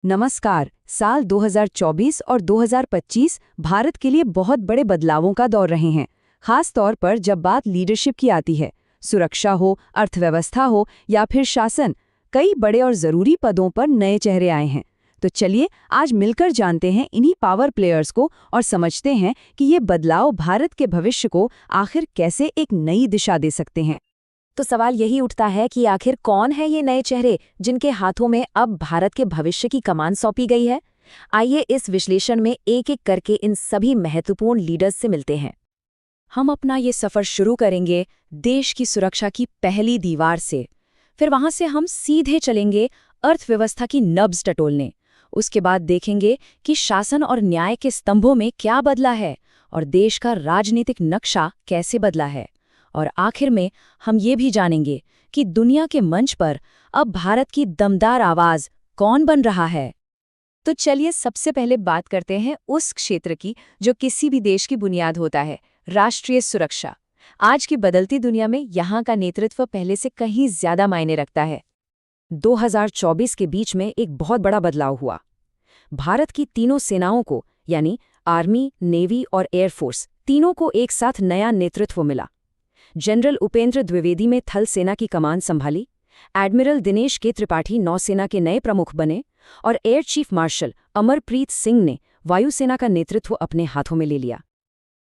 नमस्कार। साल 2024 और 2025 भारत के लिए बहुत बड़े बदलावों का दौर रहे हैं, खास तौर पर जब बात लीडरशिप की आती है। सुरक्षा हो, अर्थव्यवस्था हो या फिर शासन, कई बड़े और जरूरी पदों पर नए चेहरे आए हैं। तो चलिए आज मिलकर जानते हैं इन्हीं पावर प्लेयर्स को और समझते हैं कि ये बदलाव भारत के भविष्य को आखिर कैसे एक नई दिशा दे सकते हैं। तो सवाल यही उठता है कि आखिर कौन है ये नए चेहरे जिनके हाथों में अब भारत के भविष्य की कमान सौंपी गई है। आइए इस विश्लेषण में एक एक करके इन सभी महत्वपूर्ण लीडर्स से मिलते हैं। हम अपना ये सफर शुरू करेंगे देश की सुरक्षा की पहली दीवार से। फिर वहां से हम सीधे चलेंगे अर्थव्यवस्था की नब्ज टटोलने। उसके बाद देखेंगे कि शासन और न्याय के स्तंभों में क्या बदला है और देश का राजनीतिक नक्शा कैसे बदला है। और आखिर में हम ये भी जानेंगे कि दुनिया के मंच पर अब भारत की दमदार आवाज कौन बन रहा है। तो चलिए सबसे पहले बात करते हैं उस क्षेत्र की जो किसी भी देश की बुनियाद होता है, राष्ट्रीय सुरक्षा। आज की बदलती दुनिया में यहाँ का नेतृत्व पहले से कहीं ज्यादा मायने रखता है। 2024 के बीच में एक बहुत बड़ा बदलाव हुआ। भारत की तीनों सेनाओं को यानी आर्मी, नेवी और एयरफोर्स तीनों को एक साथ नया नेतृत्व मिला। जनरल उपेंद्र द्विवेदी ने थल सेना की कमान संभाली, एडमिरल दिनेश के त्रिपाठी नौसेना के नए प्रमुख बने और air chief marshal Amarpreet Singh ने वायुसेना का नेतृत्व अपने हाथों में ले लिया।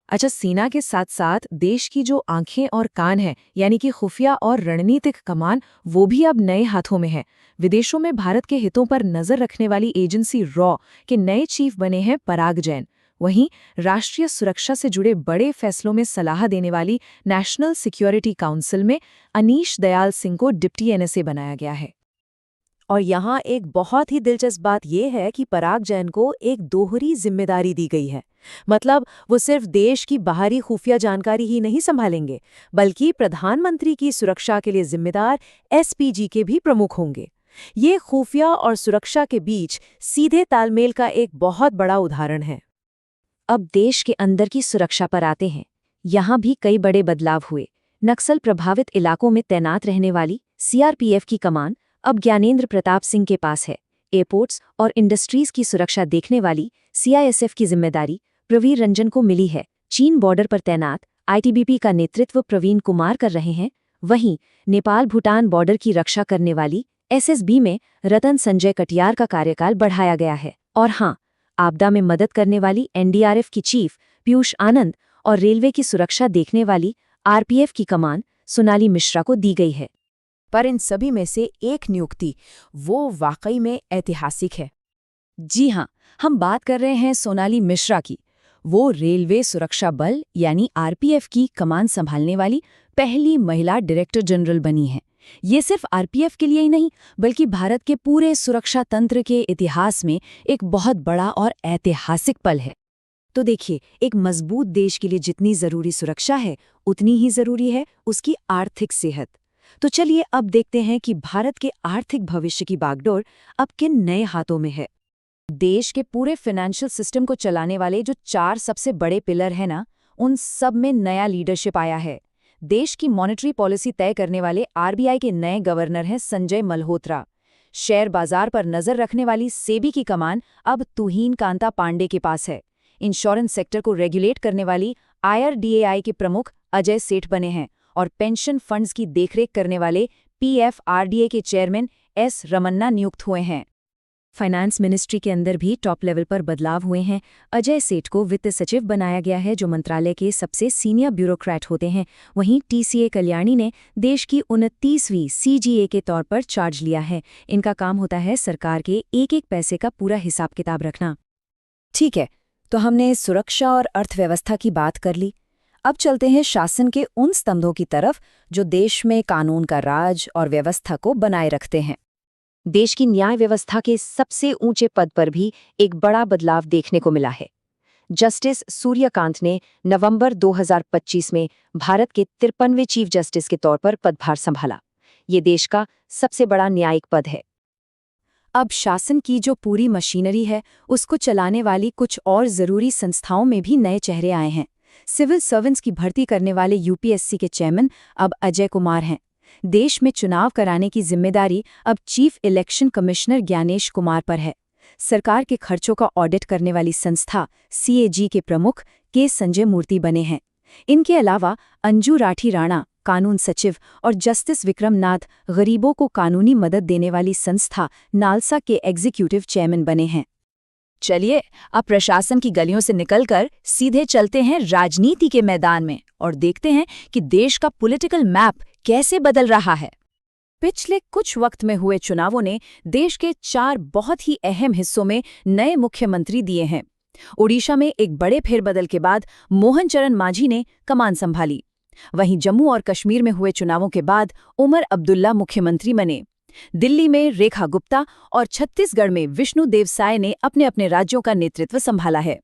अच्छा, सेना के साथ साथ देश की जो आंखें और कान हैं यानी कि खुफिया और रणनीतिक कमान, वो भी अब नए हाथों में है। विदेशों में भारत के हितों पर नजर रखने वाली एजेंसी रॉ के नए चीफ बने हैं पराग जैन। वहीं राष्ट्रीय सुरक्षा से जुड़े बड़े फैसलों में सलाह देने वाली नेशनल सिक्योरिटी काउंसिल में अनीश दयाल सिंह को डिप्टी एनएसए बनाया गया है। और यहाँ एक बहुत ही दिलचस्प बात यह है कि पराग जैन को एक दोहरी जिम्मेदारी दी गई है। मतलब वो सिर्फ देश की बाहरी खुफिया जानकारी ही नहीं संभालेंगे, बल्कि प्रधानमंत्री की सुरक्षा के लिए जिम्मेदार एसपीजी के भी प्रमुख होंगे। ये खुफिया और सुरक्षा के बीच सीधे तालमेल का एक बहुत बड़ा उदाहरण है। अब देश के अंदर की सुरक्षा पर आते हैं। यहाँ भी कई बड़े बदलाव हुए। नक्सल प्रभावित इलाकों में तैनात रहने वाली सीआरपीएफ की कमान अब ज्ञानेंद्र प्रताप सिंह के पास है। एयरपोर्ट्स और इंडस्ट्रीज की सुरक्षा देखने वाली सीआईएसएफ की जिम्मेदारी प्रवीर रंजन को मिली है। चीन बॉर्डर पर तैनात आईटीबीपी का नेतृत्व प्रवीण कुमार कर रहे हैं। वहीं नेपाल भूटान बॉर्डर की रक्षा करने वाली एसएसबी में रतन संजय कटियार का कार्यकाल बढ़ाया गया है। और हाँ, आपदा में मदद करने वाली एनडीआरएफ की चीफ पीयूष आनंद और रेलवे की सुरक्षा देखने वाली आरपीएफ की कमान सोनाली मिश्रा को दी गई है। पर इन सभी में से एक नियुक्ति वो वाकई में ऐतिहासिक है। जी हाँ, हम बात कर रहे हैं सोनाली मिश्रा की। वो रेलवे सुरक्षा बल यानी आरपीएफ की कमान संभालने वाली पहली महिला डायरेक्टर जनरल बनी हैं। ये सिर्फ आरपीएफ के लिए ही नहीं, बल्कि भारत के पूरे सुरक्षा तंत्र के इतिहास में एक बहुत बड़ा और ऐतिहासिक पल है। तो देखिए, एक मजबूत देश के लिए जितनी जरूरी सुरक्षा है, उतनी ही जरूरी है उसकी आर्थिक सेहत। तो चलिए अब देखते हैं कि भारत के आर्थिक भविष्य की बागडोर अब किन नए हाथों में है। देश के पूरे फाइनेंशियल सिस्टम को चलाने वाले जो 4 सबसे बड़े पिलर हैं ना, उन सब में नया लीडरशिप आया है। देश की मॉनेटरी पॉलिसी तय करने वाले आरबीआई के नए गवर्नर हैं संजय मल्होत्रा। शेयर बाजार पर नजर रखने वाली सेबी की कमान अब तुहीन कांता पांडे के पास है। इंश्योरेंस सेक्टर को रेगुलेट करने वाली आईआरडीएआई के प्रमुख अजय सेठ बने हैं और पेंशन फंड्स की देखरेख करने वाले पीएफआरडीए के चेयरमैन एस रमन्ना नियुक्त हुए हैं। फाइनेंस मिनिस्ट्री के अंदर भी टॉप लेवल पर बदलाव हुए हैं। अजय सेठ को वित्त सचिव बनाया गया है, जो मंत्रालय के सबसे सीनियर ब्यूरोक्रेट होते हैं। वहीं टीसीए कल्याणी ने देश की 29वीं सीजीए के तौर पर चार्ज लिया है। इनका काम होता है सरकार के एक एक पैसे का पूरा हिसाब किताब रखना। ठीक है, तो हमने सुरक्षा और अर्थव्यवस्था की बात कर ली। अब चलते हैं शासन के उन स्तंभों की तरफ जो देश में कानून का राज और व्यवस्था को बनाए रखते हैं। देश की न्याय व्यवस्था के सबसे ऊंचे पद पर भी एक बड़ा बदलाव देखने को मिला है। जस्टिस सूर्यकांत ने नवंबर 2025 में भारत के 53वें चीफ जस्टिस के तौर पर पदभार संभाला। ये देश का सबसे बड़ा न्यायिक पद है। अब शासन की जो पूरी मशीनरी है, उसको चलाने वाली कुछ और जरूरी संस्थाओं में भी नए चेहरे आए हैं। सिविल सर्वेंट्स की भर्ती करने वाले यूपीएससी के चेयरमैन अब अजय कुमार हैं। देश में चुनाव कराने की जिम्मेदारी अब chief election commissioner Gyanesh Kumar पर है। सरकार के खर्चों का ऑडिट करने वाली संस्था CAG के प्रमुख के संजय मूर्ति बने हैं। इनके अलावा अंजू राठी राणा, कानून सचिव, और जस्टिस विक्रम नाथ गरीबों को कानूनी मदद देने वाली संस्था नालसा के एग्जीक्यूटिव चेयरमैन बने हैं। चलिए अब प्रशासन की गलियों से निकलकर सीधे चलते हैं राजनीति के मैदान में और देखते हैं कि देश का पॉलिटिकल मैप कैसे बदल रहा है। पिछले कुछ वक्त में हुए चुनावों ने देश के 4 बहुत ही अहम हिस्सों में नए मुख्यमंत्री दिए हैं। ओडिशा में एक बड़े फेरबदल के बाद मोहन चरण मांझी ने कमान संभाली। वहीं जम्मू और कश्मीर में हुए चुनावों के बाद उमर अब्दुल्ला मुख्यमंत्री बने। दिल्ली में रेखा गुप्ता और छत्तीसगढ़ में विष्णु देव साय ने अपने अपने राज्यों का नेतृत्व संभाला है।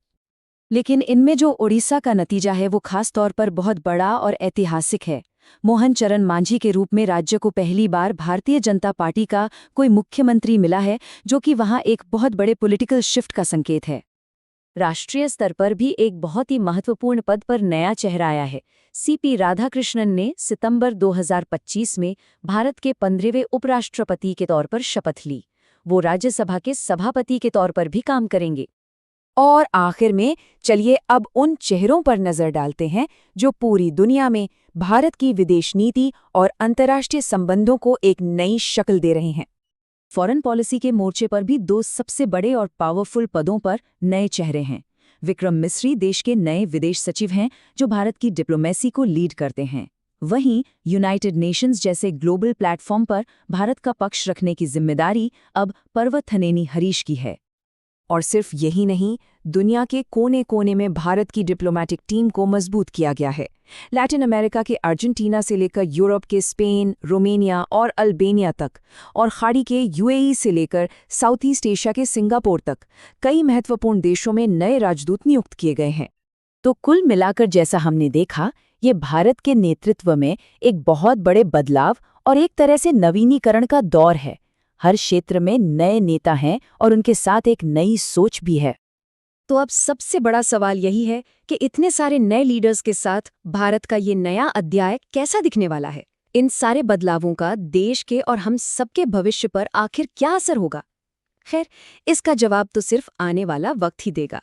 लेकिन इनमें जो ओडिशा का नतीजा है वो खास तौर पर बहुत बड़ा और ऐतिहासिक है। मोहन चरण मांझी के रूप में राज्य को पहली बार भारतीय जनता पार्टी का कोई मुख्यमंत्री मिला है, जो कि वहां एक बहुत बड़े पॉलिटिकल शिफ्ट का संकेत है। राष्ट्रीय स्तर पर भी एक बहुत ही महत्वपूर्ण पद पर नया चेहरा आया है। CP राधाकृष्णन ने सितंबर 2025 में भारत के 15वें उपराष्ट्रपति के तौर पर शपथ ली। वो राज्यसभा के सभापति के तौर पर भी काम करेंगे। और आखिर में चलिए अब उन चेहरों पर नजर डालते हैं जो पूरी दुनिया में भारत की विदेश नीति और अंतर्राष्ट्रीय संबंधों को एक नई शक्ल दे रहे हैं। फॉरेन पॉलिसी के मोर्चे पर भी 2 सबसे बड़े और पावरफुल पदों पर नए चेहरे हैं। विक्रम मिस्री देश के नए विदेश सचिव हैं, जो भारत की डिप्लोमेसी को लीड करते हैं। वहीं यूनाइटेड नेशंस जैसे ग्लोबल प्लेटफॉर्म पर भारत का पक्ष रखने की जिम्मेदारी अब पर्वतनेनी हरीश की है। और सिर्फ यही नहीं, दुनिया के कोने कोने में भारत की डिप्लोमैटिक टीम को मजबूत किया गया है। लैटिन अमेरिका के अर्जेंटीना से लेकर यूरोप के स्पेन, रोमेनिया और अल्बेनिया तक, और खाड़ी के UAE से लेकर साउथ ईस्ट एशिया के सिंगापुर तक कई महत्वपूर्ण देशों में नए राजदूत नियुक्त किए गए हैं। तो कुल मिलाकर जैसा हमने देखा, ये भारत के नेतृत्व में एक बहुत बड़े बदलाव और एक तरह से नवीनीकरण का दौर है। हर क्षेत्र में नए नेता हैं और उनके साथ एक नई सोच भी है। तो अब सबसे बड़ा सवाल यही है कि इतने सारे नए लीडर्स के साथ भारत का ये नया अध्याय कैसा दिखने वाला है? इन सारे बदलावों का देश के और हम सबके भविष्य पर आखिर क्या असर होगा? खैर, इसका जवाब तो सिर्फ आने वाला वक्त ही देगा।